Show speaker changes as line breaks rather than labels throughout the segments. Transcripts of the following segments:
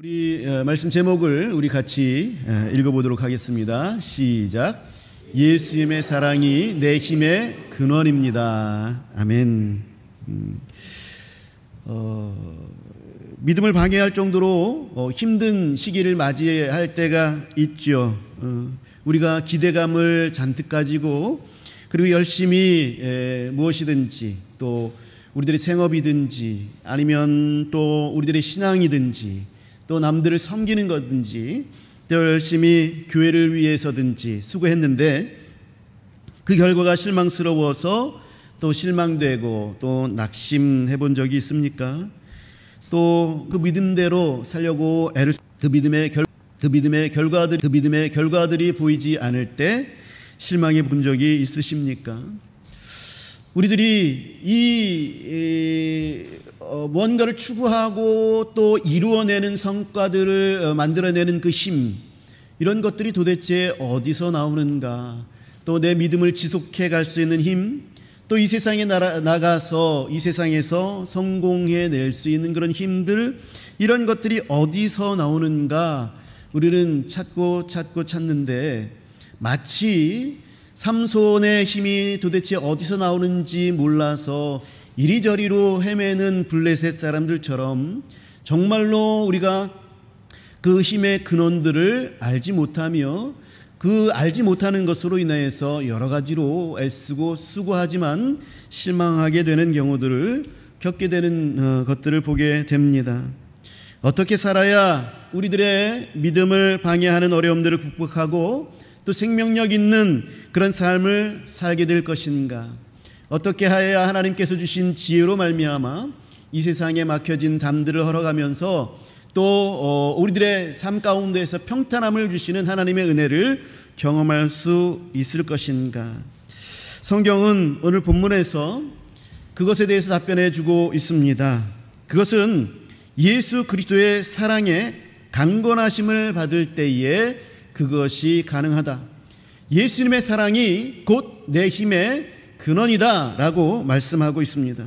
우리 말씀 제목을 우리 같이 읽어보도록 하겠습니다. 시작. 예수님의 사랑이 내 힘의 근원입니다. 아멘. 믿음을 방해할 정도로 힘든 시기를 맞이할 때가 있죠. 우리가 기대감을 잔뜩 가지고 그리고 열심히 무엇이든지 또 우리들의 생업이든지 아니면 또 우리들의 신앙이든지 또 남들을 섬기는 것든지 또 열심히 교회를 위해서든지 수고했는데 그 결과가 실망스러워서 또 실망되고 또 낙심해 본 적이 있습니까? 또 그 믿음대로 살려고 애를 그 믿음의 결과들이 보이지 않을 때 실망해 본 적이 있으십니까? 우리들이 뭔가를 추구하고 또 이루어내는 성과들을 만들어내는 그 힘, 이런 것들이 도대체 어디서 나오는가? 또 내 믿음을 지속해 갈 수 있는 힘, 또 이 세상에 나가서 이 세상에서 성공해낼 수 있는 그런 힘들, 이런 것들이 어디서 나오는가? 우리는 찾고 찾는데 마치 삼손의 힘이 도대체 어디서 나오는지 몰라서 이리저리로 헤매는 블레셋 사람들처럼 정말로 우리가 그 힘의 근원들을 알지 못하며 그 알지 못하는 것으로 인해서 여러 가지로 애쓰고 수고하지만 실망하게 되는 경우들을 겪게 되는 것들을 보게 됩니다. 어떻게 살아야 우리들의 믿음을 방해하는 어려움들을 극복하고 또 생명력 있는 그런 삶을 살게 될 것인가? 어떻게 해야 하나님께서 주신 지혜로 말미암아 이 세상에 막혀진 담들을 헐어가면서 또 우리들의 삶 가운데에서 평탄함을 주시는 하나님의 은혜를 경험할 수 있을 것인가? 성경은 오늘 본문에서 그것에 대해서 답변해 주고 있습니다. 그것은 예수 그리스도의 사랑에 강건하심을 받을 때에 그것이 가능하다. 예수님의 사랑이 곧 내 힘의 근원이다 라고 말씀하고 있습니다.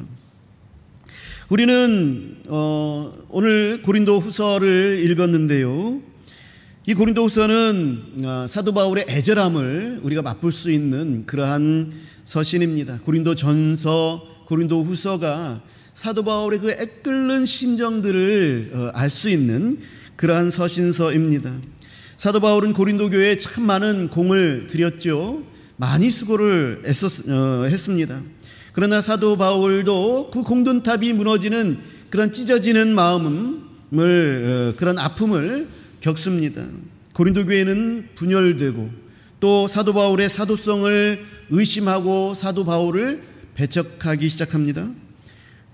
우리는 오늘 고린도 후서를 읽었는데요, 이 고린도 후서는 사도 바울의 애절함을 우리가 맛볼 수 있는 그러한 서신입니다. 고린도 전서, 고린도 후서가 사도 바울의 그 애끓는 심정들을 알 수 있는 그러한 서신서입니다. 사도 바울은 고린도 교회에 참 많은 공을 들였죠. 많이 수고를 했습니다. 그러나 사도 바울도 그 공든탑이 무너지는 그런 찢어지는 마음을, 그런 아픔을 겪습니다. 고린도 교회는 분열되고 또 사도 바울의 사도성을 의심하고 사도 바울을 배척하기 시작합니다.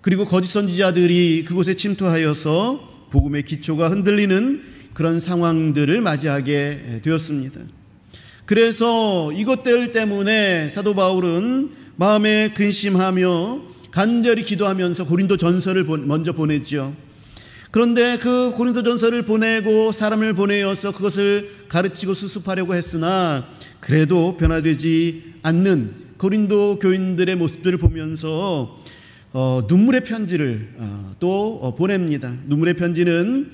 그리고 거짓 선지자들이 그곳에 침투하여서 복음의 기초가 흔들리는 그런 상황들을 맞이하게 되었습니다. 그래서 이것들 때문에 사도 바울은 마음에 근심하며 간절히 기도하면서 고린도 전서를 먼저 보냈죠. 그런데 그 고린도 전서를 보내고 사람을 보내어서 그것을 가르치고 수습하려고 했으나 그래도 변화되지 않는 고린도 교인들의 모습들을 보면서 눈물의 편지를 또 보냅니다. 눈물의 편지는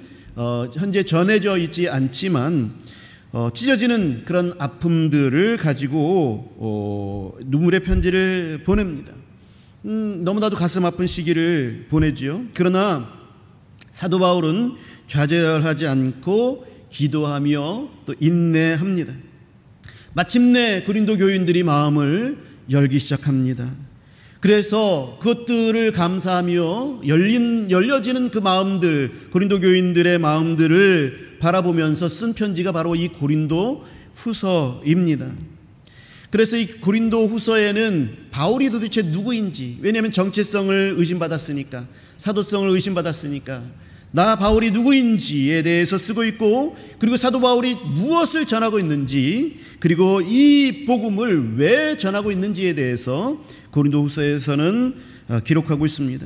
현재 전해져 있지 않지만 찢어지는 그런 아픔들을 가지고 눈물의 편지를 보냅니다. 너무나도 가슴 아픈 시기를 보내지요. 그러나 사도 바울은 좌절하지 않고 기도하며 또 인내합니다. 마침내 고린도 교인들이 마음을 열기 시작합니다. 그래서 그것들을 감사하며 열려지는 그 마음들, 고린도 교인들의 마음들을 바라보면서 쓴 편지가 바로 이 고린도 후서입니다. 그래서 이 고린도 후서에는 바울이 도대체 누구인지, 왜냐하면 정체성을 의심받았으니까, 사도성을 의심받았으니까 나 바울이 누구인지에 대해서 쓰고 있고, 그리고 사도 바울이 무엇을 전하고 있는지, 그리고 이 복음을 왜 전하고 있는지에 대해서 고린도 후서에서는 기록하고 있습니다.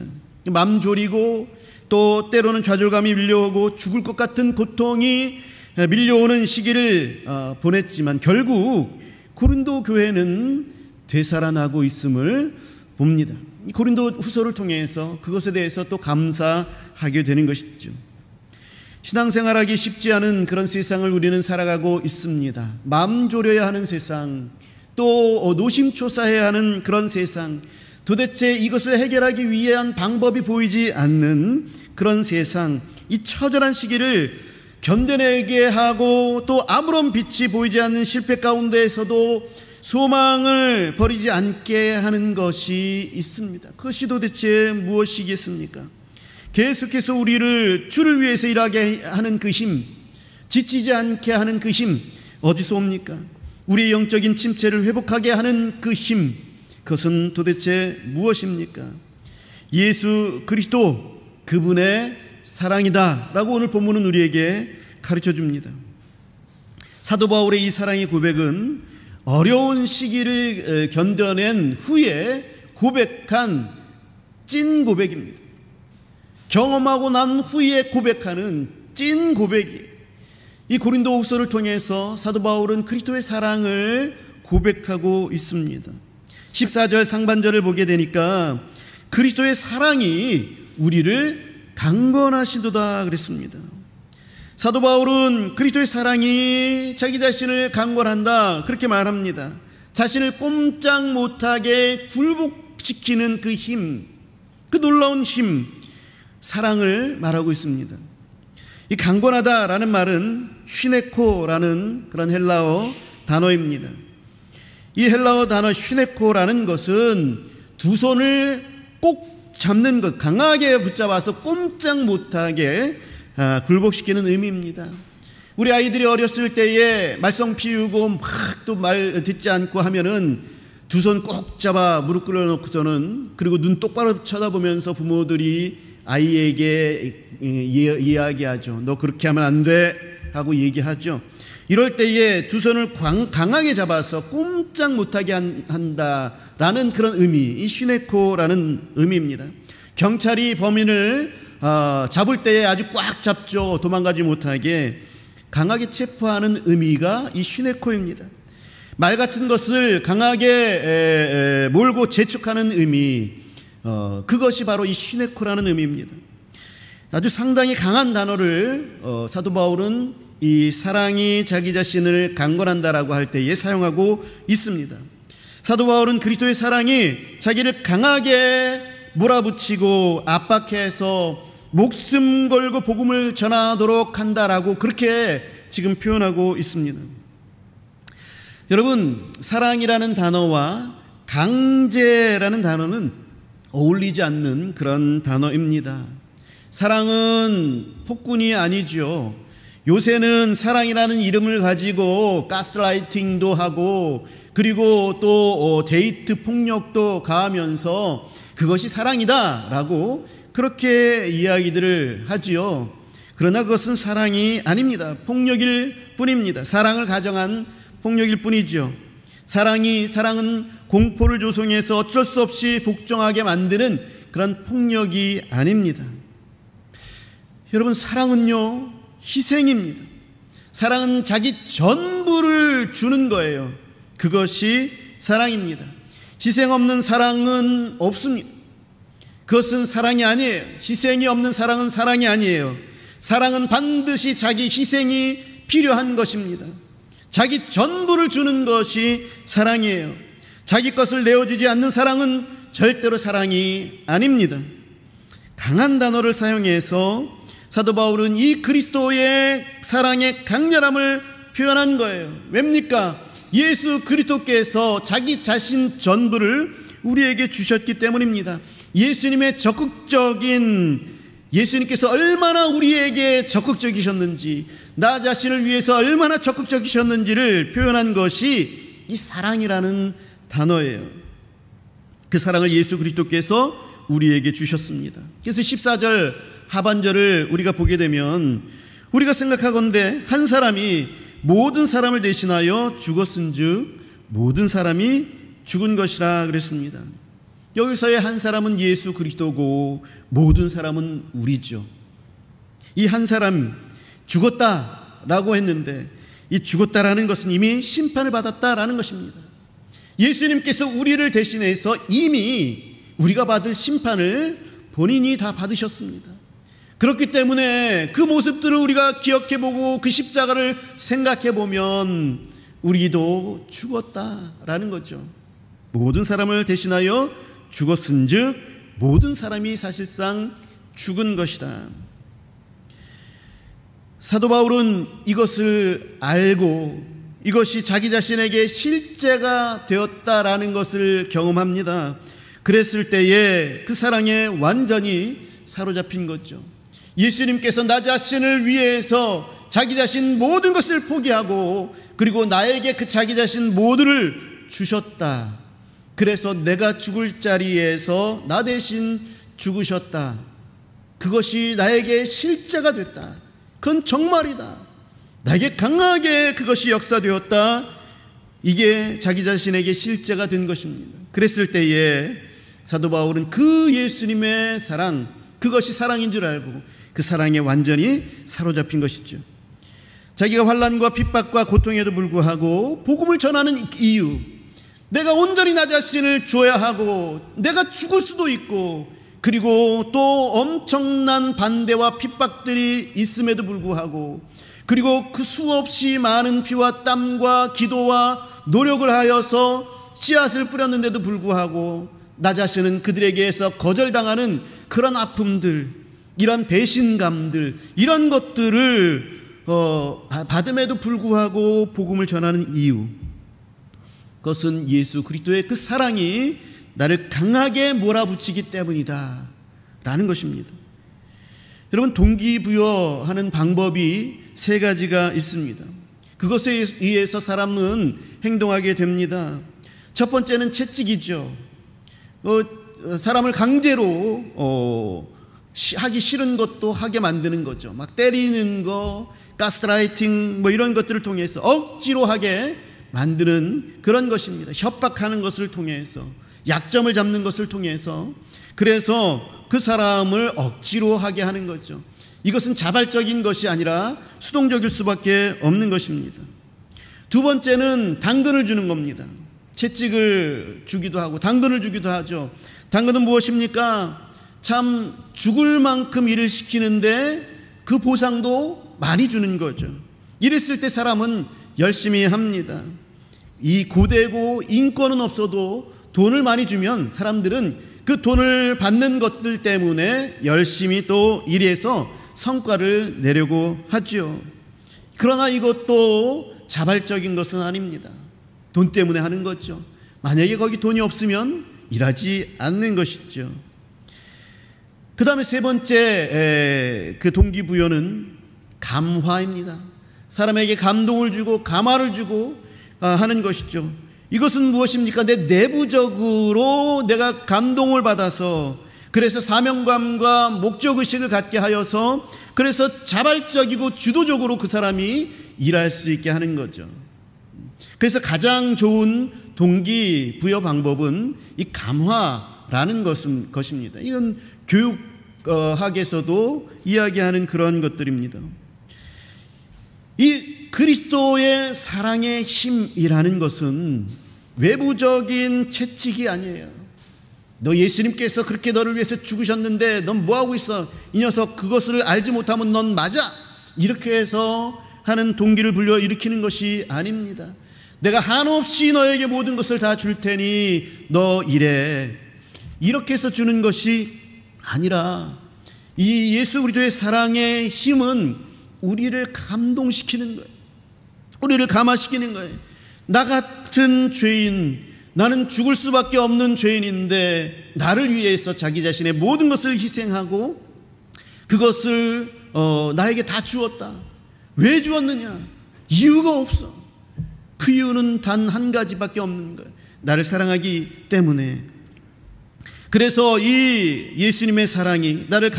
맘 졸이고 또 때로는 좌절감이 밀려오고 죽을 것 같은 고통이 밀려오는 시기를 보냈지만 결국 고린도 교회는 되살아나고 있음을 봅니다. 고린도 후서를 통해서 그것에 대해서 또 감사하게 되는 것이죠. 신앙생활하기 쉽지 않은 그런 세상을 우리는 살아가고 있습니다. 마음 졸여야 하는 세상, 또 노심초사해야 하는 그런 세상, 도대체 이것을 해결하기 위한 방법이 보이지 않는 그런 세상, 이 처절한 시기를 견뎌내게 하고 또 아무런 빛이 보이지 않는 실패 가운데에서도 소망을 버리지 않게 하는 것이 있습니다. 그것이 도대체 무엇이겠습니까? 계속해서 우리를 주를 위해서 일하게 하는 그 힘, 지치지 않게 하는 그 힘 어디서 옵니까? 우리의 영적인 침체를 회복하게 하는 그 힘, 그것은 도대체 무엇입니까? 예수 그리스도, 그분의 사랑이다 라고 오늘 본문은 우리에게 가르쳐 줍니다. 사도 바울의 이 사랑의 고백은 어려운 시기를 견뎌낸 후에 고백한 찐 고백입니다. 경험하고 난 후에 고백하는 찐 고백이에요. 이 고린도후서를 통해서 사도 바울은 그리스도의 사랑을 고백하고 있습니다. 14절 상반절을 보게 되니까 그리스도의 사랑이 우리를 강건하시도다 그랬습니다. 사도 바울은 그리스도의 사랑이 자기 자신을 강건한다 그렇게 말합니다. 자신을 꼼짝 못하게 굴복시키는 그 힘, 그 놀라운 힘, 사랑을 말하고 있습니다. 이 강건하다라는 말은 슈네코라는 그런 헬라어 단어입니다. 이 헬라어 단어 슈네코라는 것은 두 손을 꼭 잡는 것, 강하게 붙잡아서 꼼짝 못하게 굴복시키는 의미입니다. 우리 아이들이 어렸을 때에 말썽 피우고 막 또 말 듣지 않고 하면은 두 손 꼭 잡아 무릎 꿇어놓고서는, 그리고 눈 똑바로 쳐다보면서 부모들이 아이에게 이야기하죠. 너 그렇게 하면 안 돼 하고 얘기하죠. 이럴 때에 두 손을 강하게 잡아서 꼼짝 못하게 한다라는 그런 의미, 이 슈네코라는 의미입니다. 경찰이 범인을 잡을 때에 아주 꽉 잡죠. 도망가지 못하게 강하게 체포하는 의미가 이 슈네코입니다. 말 같은 것을 강하게 몰고 재촉하는 의미, 그것이 바로 이 슈네코라는 의미입니다. 아주 상당히 강한 단어를 사도 바울은 이 사랑이 자기 자신을 강건한다라고 할 때에 사용하고 있습니다. 사도 바울은 그리스도의 사랑이 자기를 강하게 몰아붙이고 압박해서 목숨 걸고 복음을 전하도록 한다라고 그렇게 지금 표현하고 있습니다. 여러분, 사랑이라는 단어와 강제라는 단어는 어울리지 않는 그런 단어입니다. 사랑은 폭군이 아니죠. 요새는 사랑이라는 이름을 가지고 가스라이팅도 하고, 그리고 또 데이트 폭력도 가하면서 그것이 사랑이다라고 그렇게 이야기들을 하지요. 그러나 그것은 사랑이 아닙니다. 폭력일 뿐입니다. 사랑을 가정한 폭력일 뿐이죠. 사랑은 공포를 조성해서 어쩔 수 없이 복종하게 만드는 그런 폭력이 아닙니다. 여러분, 사랑은요, 희생입니다. 사랑은 자기 전부를 주는 거예요. 그것이 사랑입니다. 희생 없는 사랑은 없습니다. 그것은 사랑이 아니에요. 희생이 없는 사랑은 사랑이 아니에요. 사랑은 반드시 자기 희생이 필요한 것입니다. 자기 전부를 주는 것이 사랑이에요. 자기 것을 내어주지 않는 사랑은 절대로 사랑이 아닙니다. 강한 단어를 사용해서 사도 바울은 이 그리스도의 사랑의 강렬함을 표현한 거예요. 왜입니까? 예수 그리스도께서 자기 자신 전부를 우리에게 주셨기 때문입니다. 예수님께서 얼마나 우리에게 적극적이셨는지, 나 자신을 위해서 얼마나 적극적이셨는지를 표현한 것이 이 사랑이라는 단어예요. 그 사랑을 예수 그리스도께서 우리에게 주셨습니다. 그래서 14절 하반절을 우리가 보게 되면 우리가 생각하건대 한 사람이 모든 사람을 대신하여 죽었은즉 모든 사람이 죽은 것이라 그랬습니다. 여기서의 한 사람은 예수 그리스도고 모든 사람은 우리죠. 이 한 사람 죽었다라고 했는데 이 죽었다라는 것은 이미 심판을 받았다라는 것입니다. 예수님께서 우리를 대신해서 이미 우리가 받을 심판을 본인이 다 받으셨습니다. 그렇기 때문에 그 모습들을 우리가 기억해보고 그 십자가를 생각해보면 우리도 죽었다라는 거죠. 모든 사람을 대신하여 죽었은즉 모든 사람이 사실상 죽은 것이다. 사도 바울은 이것을 알고 이것이 자기 자신에게 실제가 되었다라는 것을 경험합니다. 그랬을 때에 그 사랑에 완전히 사로잡힌 거죠. 예수님께서 나 자신을 위해서 자기 자신 모든 것을 포기하고 그리고 나에게 그 자기 자신 모두를 주셨다. 그래서 내가 죽을 자리에서 나 대신 죽으셨다. 그것이 나에게 실제가 됐다. 그건 정말이다. 나에게 강하게 그것이 역사되었다. 이게 자기 자신에게 실제가 된 것입니다. 그랬을 때에 사도 바울은 그 예수님의 사랑, 그것이 사랑인 줄 알고 그 사랑에 완전히 사로잡힌 것이죠. 자기가 환난과 핍박과 고통에도 불구하고 복음을 전하는 이유, 내가 온전히 나 자신을 줘야 하고 내가 죽을 수도 있고 그리고 또 엄청난 반대와 핍박들이 있음에도 불구하고 그리고 그 수없이 많은 피와 땀과 기도와 노력을 하여서 씨앗을 뿌렸는데도 불구하고 나 자신은 그들에게서 거절당하는 그런 아픔들, 이런 배신감들, 이런 것들을 받음에도 불구하고 복음을 전하는 이유, 그것은 예수 그리스도의 그 사랑이 나를 강하게 몰아붙이기 때문이다 라는 것입니다. 여러분, 동기부여하는 방법이 세 가지가 있습니다. 그것에 의해서 사람은 행동하게 됩니다. 첫 번째는 채찍이죠. 사람을 강제로 하기 싫은 것도 하게 만드는 거죠. 막 때리는 거, 가스라이팅 뭐 이런 것들을 통해서 억지로 하게 만드는 그런 것입니다. 협박하는 것을 통해서, 약점을 잡는 것을 통해서, 그래서 그 사람을 억지로 하게 하는 거죠. 이것은 자발적인 것이 아니라 수동적일 수밖에 없는 것입니다. 두 번째는 당근을 주는 겁니다. 채찍을 주기도 하고 당근을 주기도 하죠. 당근은 무엇입니까? 참 죽을 만큼 일을 시키는데 그 보상도 많이 주는 거죠. 이랬을 때 사람은 열심히 합니다. 이 고되고 인권은 없어도 돈을 많이 주면 사람들은 그 돈을 받는 것들 때문에 열심히 또 일해서 성과를 내려고 하죠. 그러나 이것도 자발적인 것은 아닙니다. 돈 때문에 하는 거죠. 만약에 거기 돈이 없으면 일하지 않는 것이죠. 그 다음에 세 번째 그 동기부여는 감화입니다. 사람에게 감동을 주고 감화를 주고 하는 것이죠. 이것은 무엇입니까? 내 내부적으로 내가 감동을 받아서, 그래서 사명감과 목적의식을 갖게 하여서, 그래서 자발적이고 주도적으로 그 사람이 일할 수 있게 하는 거죠. 그래서 가장 좋은 동기부여 방법은 이 감화라는 것입니다. 이건 교육학에서도 이야기하는 그런 것들입니다. 이 그리스도의 사랑의 힘이라는 것은 외부적인 채찍이 아니에요. 너 예수님께서 그렇게 너를 위해서 죽으셨는데 넌 뭐하고 있어? 이 녀석, 그것을 알지 못하면 넌 맞아. 이렇게 해서 하는 동기를 불러일으키는 것이 아닙니다. 내가 한없이 너에게 모든 것을 다 줄 테니 너 일해. 이렇게 해서 주는 것이 아니라 이 예수 그리스도의 사랑의 힘은 우리를 감동시키는 거예요. 우리를 감화시키는 거예요. 나 같은 죄인, 나는 죽을 수밖에 없는 죄인인데 나를 위해서 자기 자신의 모든 것을 희생하고 그것을 나에게 다 주었다. 왜 주었느냐? 이유가 없어. 그 이유는 단 한 가지밖에 없는 거예요. 나를 사랑하기 때문에. 그래서 이 예수님의 사랑이 나를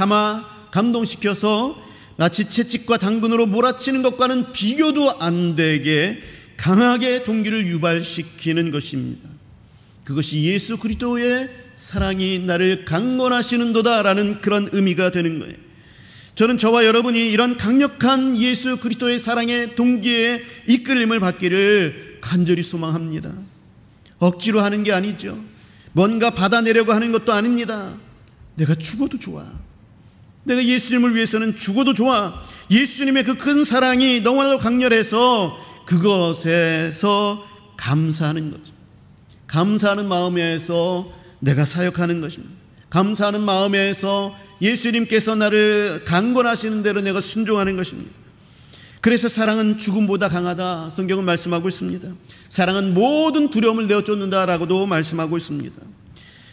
감동시켜서 마치 채찍과 당근으로 몰아치는 것과는 비교도 안 되게 강하게 동기를 유발시키는 것입니다. 그것이 예수 그리스도의 사랑이 나를 강건하시는도다라는 그런 의미가 되는 거예요. 저는 저와 여러분이 이런 강력한 예수 그리스도의 사랑의 동기에 이끌림을 받기를 간절히 소망합니다. 억지로 하는 게 아니죠. 뭔가 받아내려고 하는 것도 아닙니다. 내가 죽어도 좋아. 내가 예수님을 위해서는 죽어도 좋아. 예수님의 그 큰 사랑이 너무나도 강렬해서 그것에서 감사하는 거죠. 감사하는 마음에서 내가 사역하는 것입니다. 감사하는 마음에서 예수님께서 나를 강권하시는 대로 내가 순종하는 것입니다. 그래서 사랑은 죽음보다 강하다, 성경은 말씀하고 있습니다. 사랑은 모든 두려움을 내어쫓는다라고도 말씀하고 있습니다.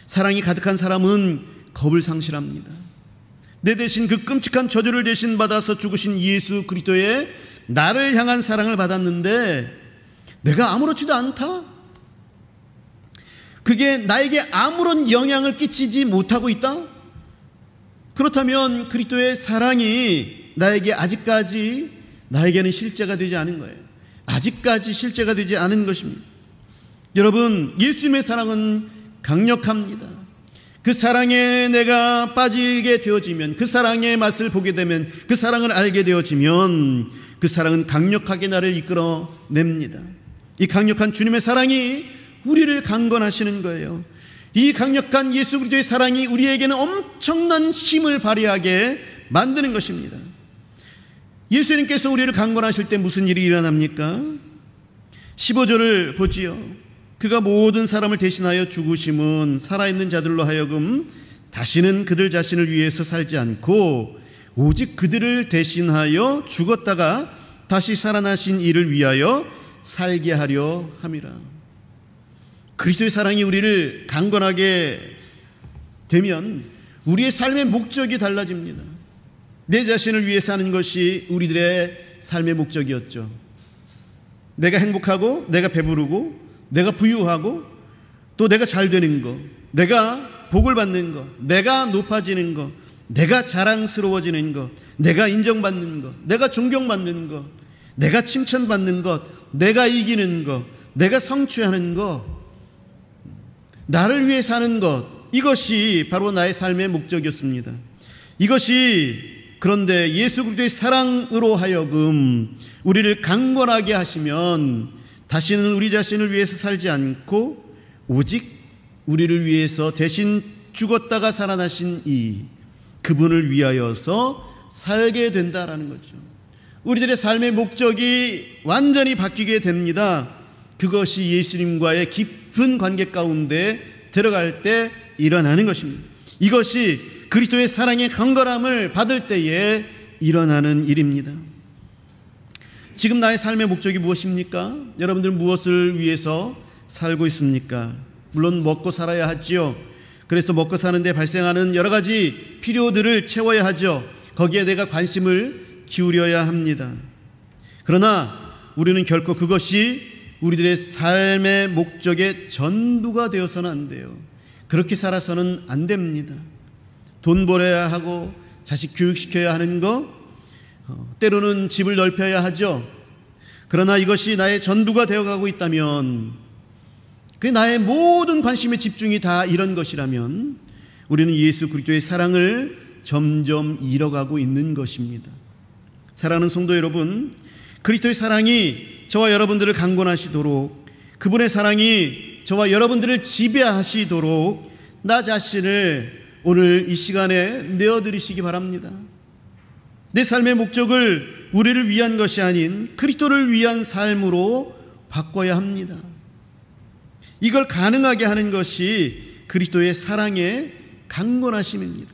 사랑이 가득한 사람은 겁을 상실합니다. 내 대신 그 끔찍한 저주를 대신 받아서 죽으신 예수 그리스도의 나를 향한 사랑을 받았는데 내가 아무렇지도 않다? 그게 나에게 아무런 영향을 끼치지 못하고 있다? 그렇다면 그리스도의 사랑이 나에게는 실제가 되지 않은 거예요. 아직까지 실제가 되지 않은 것입니다. 여러분, 예수님의 사랑은 강력합니다. 그 사랑에 내가 빠지게 되어지면, 그 사랑의 맛을 보게 되면, 그 사랑을 알게 되어지면 그 사랑은 강력하게 나를 이끌어냅니다. 이 강력한 주님의 사랑이 우리를 강건하시는 거예요. 이 강력한 예수 그리스도의 사랑이 우리에게는 엄청난 힘을 발휘하게 만드는 것입니다. 예수님께서 우리를 강건하실 때 무슨 일이 일어납니까? 15절을 보지요. 그가 모든 사람을 대신하여 죽으심은 살아있는 자들로 하여금 다시는 그들 자신을 위해서 살지 않고 오직 그들을 대신하여 죽었다가 다시 살아나신 이를 위하여 살게 하려 함이라. 그리스도의 사랑이 우리를 강건하게 되면 우리의 삶의 목적이 달라집니다. 내 자신을 위해 사는 것이 우리들의 삶의 목적이었죠. 내가 행복하고, 내가 배부르고, 내가 부유하고, 또 내가 잘 되는 것, 내가 복을 받는 것, 내가 높아지는 것, 내가 자랑스러워지는 것, 내가 인정받는 것, 내가 존경받는 것, 내가 칭찬받는 것, 내가 이기는 것, 내가 성취하는 것, 나를 위해 사는 것, 이것이 바로 나의 삶의 목적이었습니다. 그런데 예수 그리스도의 사랑으로 하여금 우리를 강건하게 하시면 다시는 우리 자신을 위해서 살지 않고 오직 우리를 위해서 대신 죽었다가 살아나신 그분을 위하여서 살게 된다라는 거죠. 우리들의 삶의 목적이 완전히 바뀌게 됩니다. 그것이 예수님과의 깊은 관계 가운데 들어갈 때 일어나는 것입니다. 이것이 그리스도의 사랑의 강건함을 받을 때에 일어나는 일입니다. 지금 나의 삶의 목적이 무엇입니까? 여러분들은 무엇을 위해서 살고 있습니까? 물론 먹고 살아야 하지요. 그래서 먹고 사는데 발생하는 여러 가지 필요들을 채워야 하죠. 거기에 내가 관심을 기울여야 합니다. 그러나 우리는 결코 그것이 우리들의 삶의 목적의 전부가 되어서는 안 돼요. 그렇게 살아서는 안 됩니다. 돈 벌어야 하고 자식 교육시켜야 하는 거, 때로는 집을 넓혀야 하죠. 그러나 이것이 나의 전부가 되어가고 있다면, 그 나의 모든 관심의 집중이 다 이런 것이라면 우리는 예수 그리스도의 사랑을 점점 잃어가고 있는 것입니다. 사랑하는 성도 여러분, 그리스도의 사랑이 저와 여러분들을 강건하시도록, 그분의 사랑이 저와 여러분들을 지배하시도록 나 자신을 오늘 이 시간에 내어드리시기 바랍니다. 내 삶의 목적을 우리를 위한 것이 아닌 그리스도를 위한 삶으로 바꿔야 합니다. 이걸 가능하게 하는 것이 그리스도의 사랑의 강건하심입니다.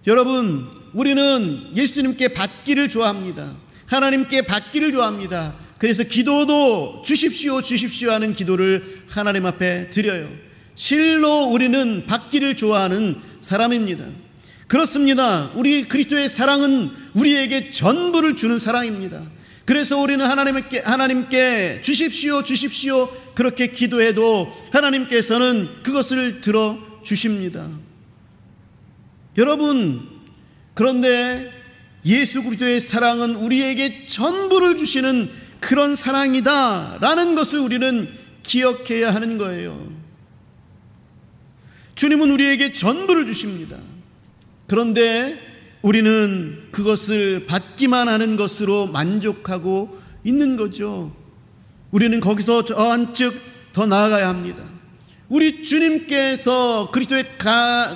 여러분, 우리는 예수님께 받기를 좋아합니다. 하나님께 받기를 좋아합니다. 그래서 기도도 주십시오 주십시오 하는 기도를 하나님 앞에 드려요. 실로 우리는 받기를 좋아하는 사람입니다. 그렇습니다. 우리 그리스도의 사랑은 우리에게 전부를 주는 사랑입니다. 그래서 우리는 하나님께 주십시오 주십시오 그렇게 기도해도 하나님께서는 그것을 들어주십니다. 여러분, 그런데 예수 그리스도의 사랑은 우리에게 전부를 주시는 그런 사랑이다라는 것을 우리는 기억해야 하는 거예요. 주님은 우리에게 전부를 주십니다. 그런데 우리는 그것을 받기만 하는 것으로 만족하고 있는 거죠. 우리는 거기서 한층 더 나아가야 합니다. 우리 주님께서 그리스도의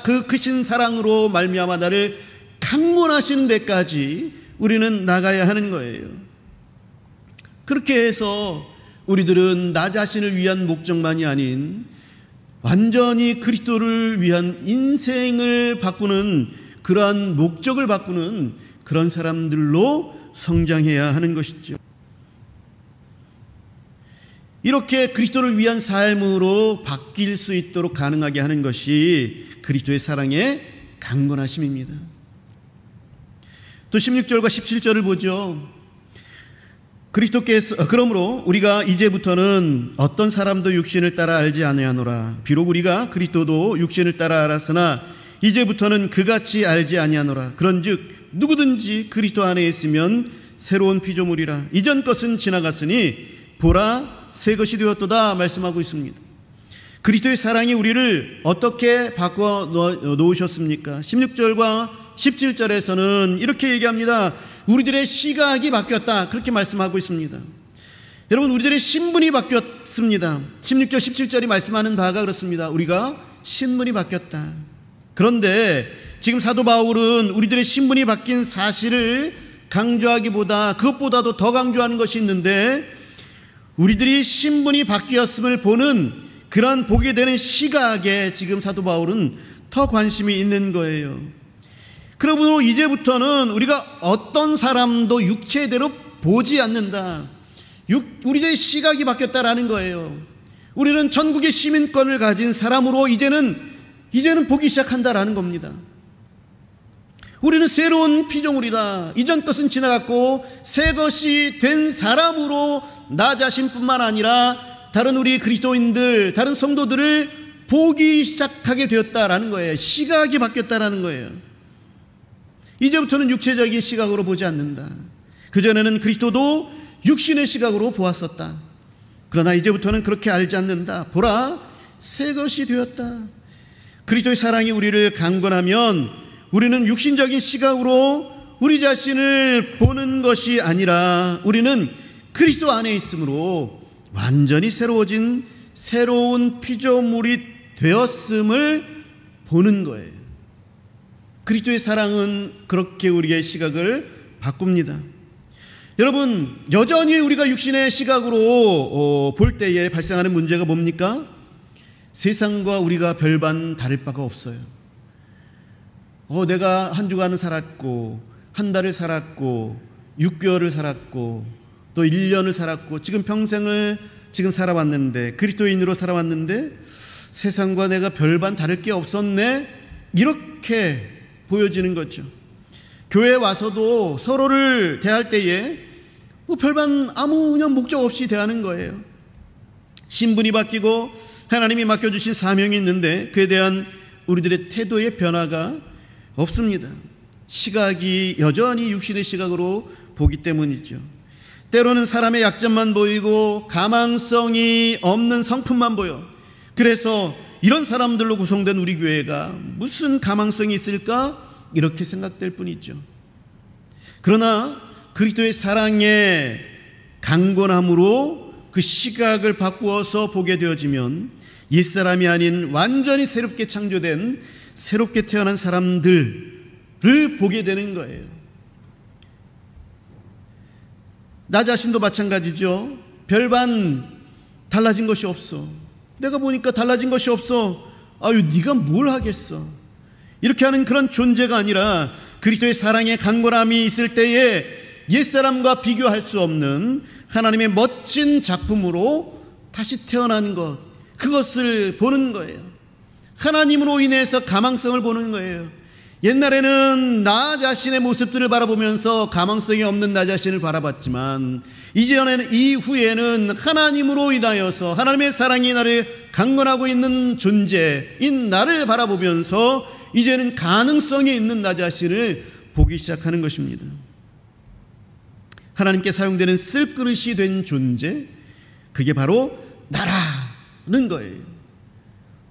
그 크신 사랑으로 말미암아 나를 강권하시는 데까지 우리는 나가야 하는 거예요. 그렇게 해서 우리들은 나 자신을 위한 목적만이 아닌 완전히 그리스도를 위한 인생을 바꾸는, 그러한 목적을 바꾸는 그런 사람들로 성장해야 하는 것이죠. 이렇게 그리스도를 위한 삶으로 바뀔 수 있도록 가능하게 하는 것이 그리스도의 사랑의 강건하심입니다. 또 16절과 17절을 보죠. 그리스도께서 그러므로 우리가 이제부터는 어떤 사람도 육신을 따라 알지 아니하노라. 비록 우리가 그리스도도 육신을 따라 알았으나 이제부터는 그같이 알지 아니하노라. 그런즉 누구든지 그리스도 안에 있으면 새로운 피조물이라. 이전 것은 지나갔으니 보라 새 것이 되었도다 말씀하고 있습니다. 그리스도의 사랑이 우리를 어떻게 바꿔 놓으셨습니까? 16절과 17절에서는 이렇게 얘기합니다. 우리들의 시각이 바뀌었다, 그렇게 말씀하고 있습니다. 여러분, 우리들의 신분이 바뀌었습니다. 16절 17절이 말씀하는 바가 그렇습니다. 우리가 신분이 바뀌었다. 그런데 지금 사도 바울은 우리들의 신분이 바뀐 사실을 강조하기보다 그것보다도 더 강조하는 것이 있는데, 우리들이 신분이 바뀌었음을 보는 그런 보게 되는 시각에 지금 사도 바울은 더 관심이 있는 거예요. 그러므로 이제부터는 우리가 어떤 사람도 육체대로 보지 않는다. 우리의 시각이 바뀌었다라는 거예요. 우리는 천국의 시민권을 가진 사람으로 이제는 보기 시작한다라는 겁니다. 우리는 새로운 피조물이다. 이전 것은 지나갔고 새 것이 된 사람으로 나 자신뿐만 아니라 다른 우리 그리스도인들, 다른 성도들을 보기 시작하게 되었다라는 거예요. 시각이 바뀌었다라는 거예요. 이제부터는 육체적인 시각으로 보지 않는다. 그전에는 그리스도도 육신의 시각으로 보았었다. 그러나 이제부터는 그렇게 알지 않는다. 보라, 새 것이 되었다. 그리스도의 사랑이 우리를 강건하면 우리는 육신적인 시각으로 우리 자신을 보는 것이 아니라 우리는 그리스도 안에 있으므로 완전히 새로워진 새로운 피조물이 되었음을 보는 거예요. 그리스도의 사랑은 그렇게 우리의 시각을 바꿉니다. 여러분, 여전히 우리가 육신의 시각으로 볼 때에 발생하는 문제가 뭡니까? 세상과 우리가 별반 다를 바가 없어요. 내가 한 주간을 살았고, 한 달을 살았고, 6개월을 살았고, 또 1년을 살았고, 지금 평생을 지금 살아왔는데, 그리스도인으로 살아왔는데 세상과 내가 별반 다를 게 없었네, 이렇게 보여지는 거죠. 교회에 와서도 서로를 대할 때에 별반 아무런 목적 없이 대하는 거예요. 신분이 바뀌고 하나님이 맡겨주신 사명이 있는데 그에 대한 우리들의 태도의 변화가 없습니다. 시각이 여전히 육신의 시각으로 보기 때문이죠. 때로는 사람의 약점만 보이고 가망성이 없는 성품만 보여. 그래서 이런 사람들로 구성된 우리 교회가 무슨 가망성이 있을까? 이렇게 생각될 뿐이죠. 그러나 그리스도의 사랑의 강건함으로 그 시각을 바꾸어서 보게 되어지면 옛사람이 아닌 완전히 새롭게 창조된, 새롭게 태어난 사람들을 보게 되는 거예요. 나 자신도 마찬가지죠. 별반 달라진 것이 없어. 내가 보니까 달라진 것이 없어. 아유, 네가 뭘 하겠어. 이렇게 하는 그런 존재가 아니라 그리스도의 사랑의 강건함이 있을 때에 옛사람과 비교할 수 없는 하나님의 멋진 작품으로 다시 태어난 것, 그것을 보는 거예요. 하나님으로 인해서 가망성을 보는 거예요. 옛날에는 나 자신의 모습들을 바라보면서 가망성이 없는 나 자신을 바라봤지만 이후에는 하나님으로 인하여서 하나님의 사랑이 나를 강건하고 있는 존재인 나를 바라보면서 이제는 가능성이 있는 나 자신을 보기 시작하는 것입니다. 하나님께 사용되는 쓸그릇이 된 존재, 그게 바로 나라는 거예요.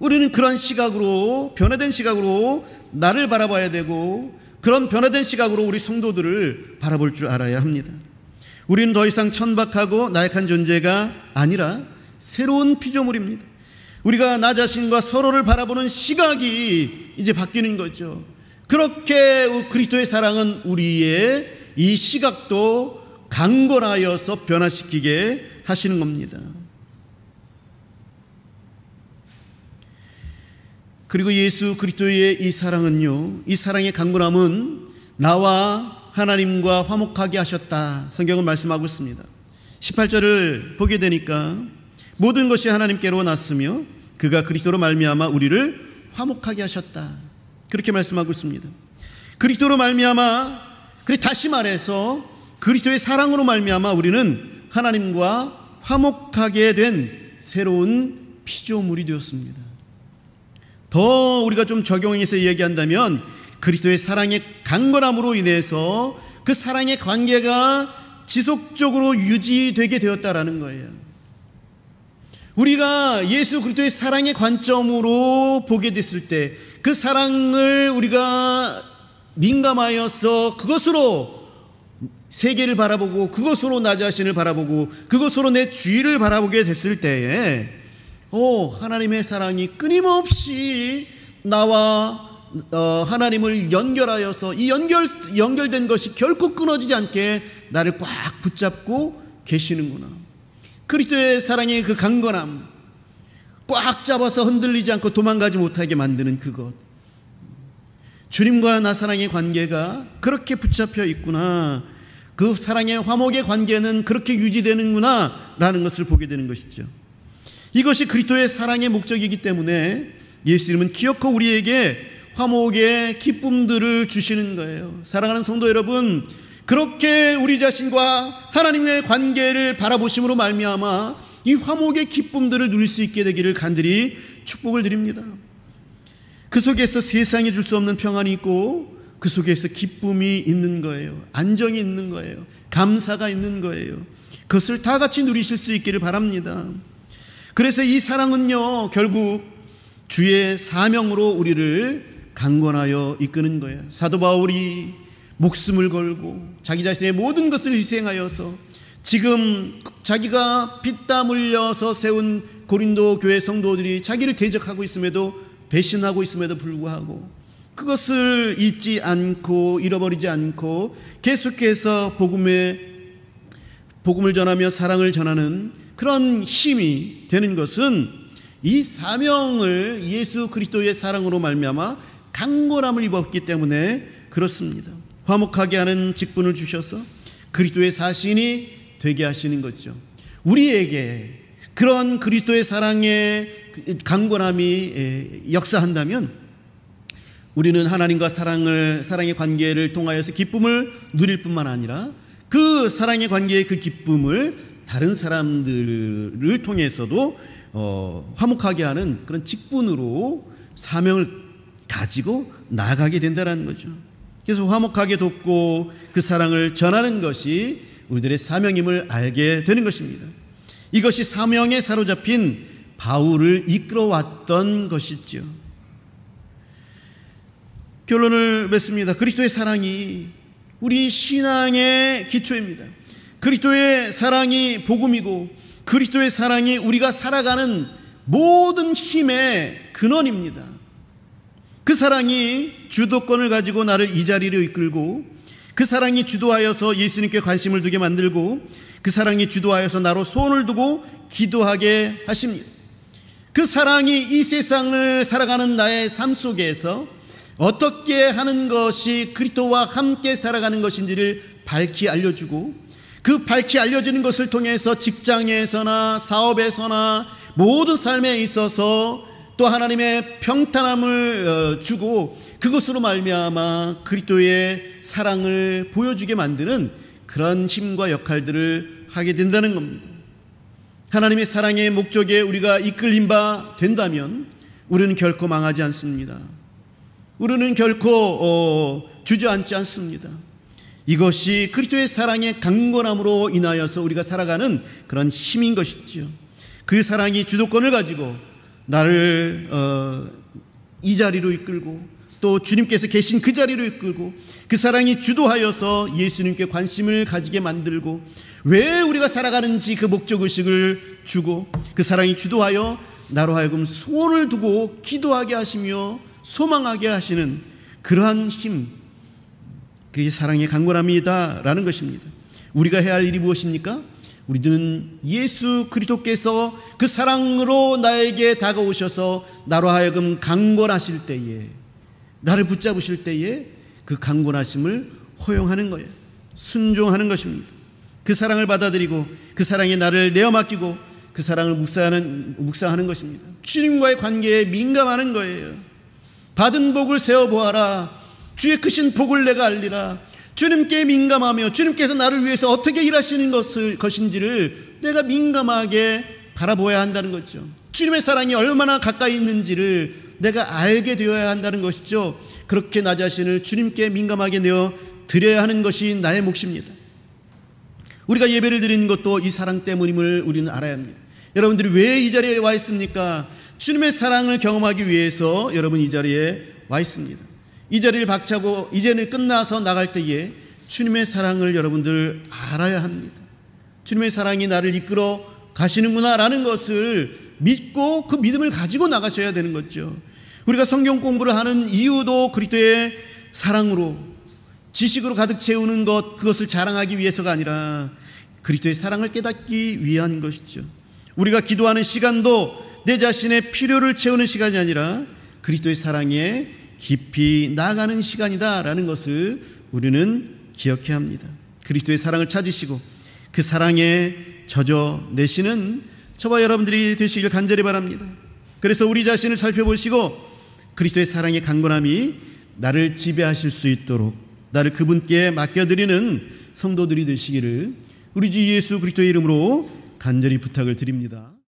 우리는 그런 시각으로, 변화된 시각으로 나를 바라봐야 되고, 그런 변화된 시각으로 우리 성도들을 바라볼 줄 알아야 합니다. 우리는 더 이상 천박하고 나약한 존재가 아니라 새로운 피조물입니다. 우리가 나 자신과 서로를 바라보는 시각이 이제 바뀌는 거죠. 그렇게 그리스도의 사랑은 우리의 이 시각도 강건하여서 변화시키게 하시는 겁니다. 그리고 예수 그리스도의 이 사랑은요, 이 사랑의 강건함은 나와 하나님과 화목하게 하셨다, 성경은 말씀하고 있습니다. 18절을 보게 되니까 모든 것이 하나님께로 났으며 그가 그리스도로 말미암아 우리를 화목하게 하셨다, 그렇게 말씀하고 있습니다. 그리스도로 말미암아, 그리고 다시 말해서 그리스도의 사랑으로 말미암아 우리는 하나님과 화목하게 된 새로운 피조물이 되었습니다. 더 우리가 좀 적용해서 이야기한다면 그리스도의 사랑의 강건함으로 인해서 그 사랑의 관계가 지속적으로 유지되게 되었다라는 거예요. 우리가 예수 그리스도의 사랑의 관점으로 보게 됐을 때 그 사랑을 우리가 민감하여서 그것으로 세계를 바라보고 그것으로 나 자신을 바라보고 그것으로 내 주위를 바라보게 됐을 때에 하나님의 사랑이 끊임없이 나와 하나님을 연결하여서 이 연결된 것이 결코 끊어지지 않게 나를 꽉 붙잡고 계시는구나. 그리스도의 사랑의 그 강건함, 꽉 잡아서 흔들리지 않고 도망가지 못하게 만드는 그것, 주님과 나 사랑의 관계가 그렇게 붙잡혀 있구나, 그 사랑의 화목의 관계는 그렇게 유지되는구나 라는 것을 보게 되는 것이죠. 이것이 그리스도의 사랑의 목적이기 때문에 예수님은 기어코 우리에게 화목의 기쁨들을 주시는 거예요. 사랑하는 성도 여러분, 그렇게 우리 자신과 하나님의 관계를 바라보심으로 말미암아 이 화목의 기쁨들을 누릴 수 있게 되기를 간절히 축복을 드립니다. 그 속에서 세상이 줄 수 없는 평안이 있고 그 속에서 기쁨이 있는 거예요. 안정이 있는 거예요. 감사가 있는 거예요. 그것을 다 같이 누리실 수 있기를 바랍니다. 그래서 이 사랑은요, 결국 주의 사명으로 우리를 강건하여 이끄는 거예요. 사도 바울이 목숨을 걸고 자기 자신의 모든 것을 희생하여서 지금 자기가 피땀 흘려서 세운 고린도 교회 성도들이 자기를 대적하고 있음에도, 배신하고 있음에도 불구하고 그것을 잊지 않고 잃어버리지 않고 계속해서 복음을 전하며 사랑을 전하는 그런 힘이 되는 것은 이 사명을 예수 그리스도의 사랑으로 말미암아 강건함을 입었기 때문에 그렇습니다. 화목하게 하는 직분을 주셔서 그리스도의 사신이 되게 하시는 거죠. 우리에게 그런 그리스도의 사랑의 강건함이 역사한다면 우리는 하나님과 사랑의 관계를 통하여서 기쁨을 누릴 뿐만 아니라 그 사랑의 관계의 그 기쁨을 다른 사람들을 통해서도 화목하게 하는 그런 직분으로 사명을 가지고 나아가게 된다는 거죠. 그래서 화목하게 돕고 그 사랑을 전하는 것이 우리들의 사명임을 알게 되는 것입니다. 이것이 사명에 사로잡힌 바울을 이끌어왔던 것이죠. 결론을 맺습니다. 그리스도의 사랑이 우리 신앙의 기초입니다. 그리스도의 사랑이 복음이고 그리스도의 사랑이 우리가 살아가는 모든 힘의 근원입니다. 그 사랑이 주도권을 가지고 나를 이 자리로 이끌고, 그 사랑이 주도하여서 예수님께 관심을 두게 만들고, 그 사랑이 주도하여서 나로 소원을 두고 기도하게 하십니다. 그 사랑이 이 세상을 살아가는 나의 삶 속에서 어떻게 하는 것이 그리스도와 함께 살아가는 것인지를 밝히 알려주고, 그 밝히 알려지는 것을 통해서 직장에서나 사업에서나 모든 삶에 있어서 또 하나님의 평탄함을 주고 그것으로 말미암아 그리스도의 사랑을 보여주게 만드는 그런 힘과 역할들을 하게 된다는 겁니다. 하나님의 사랑의 목적에 우리가 이끌림 바 된다면 우리는 결코 망하지 않습니다. 우리는 결코 주저앉지 않습니다. 이것이 그리스도의 사랑의 강건함으로 인하여서 우리가 살아가는 그런 힘인 것이죠. 그 사랑이 주도권을 가지고 나를 이 자리로 이끌고 또 주님께서 계신 그 자리로 이끌고, 그 사랑이 주도하여서 예수님께 관심을 가지게 만들고, 왜 우리가 살아가는지 그 목적의식을 주고, 그 사랑이 주도하여 나로 하여금 소원을 두고 기도하게 하시며 소망하게 하시는 그러한 힘, 그게 사랑의 강건함이다라는 것입니다. 우리가 해야 할 일이 무엇입니까? 우리는 예수 그리스도께서 그 사랑으로 나에게 다가오셔서 나로 하여금 강건하실 때에, 나를 붙잡으실 때에 그 강건하심을 허용하는 거예요. 순종하는 것입니다. 그 사랑을 받아들이고 그 사랑에 나를 내어 맡기고 그 사랑을 묵상하는 것입니다. 주님과의 관계에 민감하는 거예요. 받은 복을 세어보아라. 주의 크신 복을 내가 알리라. 주님께 민감하며 주님께서 나를 위해서 어떻게 일하시는 것인지를 내가 민감하게 바라보아야 한다는 거죠. 주님의 사랑이 얼마나 가까이 있는지를 내가 알게 되어야 한다는 것이죠. 그렇게 나 자신을 주님께 민감하게 내어 드려야 하는 것이 나의 몫입니다. 우리가 예배를 드리는 것도 이 사랑 때문임을 우리는 알아야 합니다. 여러분들이 왜 이 자리에 와 있습니까? 주님의 사랑을 경험하기 위해서 여러분 이 자리에 와 있습니다. 이 자리를 박차고 이제는 끝나서 나갈 때에 주님의 사랑을 여러분들 알아야 합니다. 주님의 사랑이 나를 이끌어 가시는구나 라는 것을 믿고 그 믿음을 가지고 나가셔야 되는 거죠. 우리가 성경 공부를 하는 이유도 그리스도의 사랑으로, 지식으로 가득 채우는 것, 그것을 자랑하기 위해서가 아니라 그리스도의 사랑을 깨닫기 위한 것이죠. 우리가 기도하는 시간도 내 자신의 필요를 채우는 시간이 아니라 그리스도의 사랑에 깊이 나아가는 시간이다라는 것을 우리는 기억해야 합니다. 그리스도의 사랑을 찾으시고 그 사랑에 젖어내시는 저와 여러분들이 되시길 간절히 바랍니다. 그래서 우리 자신을 살펴보시고 그리스도의 사랑의 강건함이 나를 지배하실 수 있도록 나를 그분께 맡겨드리는 성도들이 되시기를 우리 주 예수 그리스도의 이름으로 간절히 부탁을 드립니다.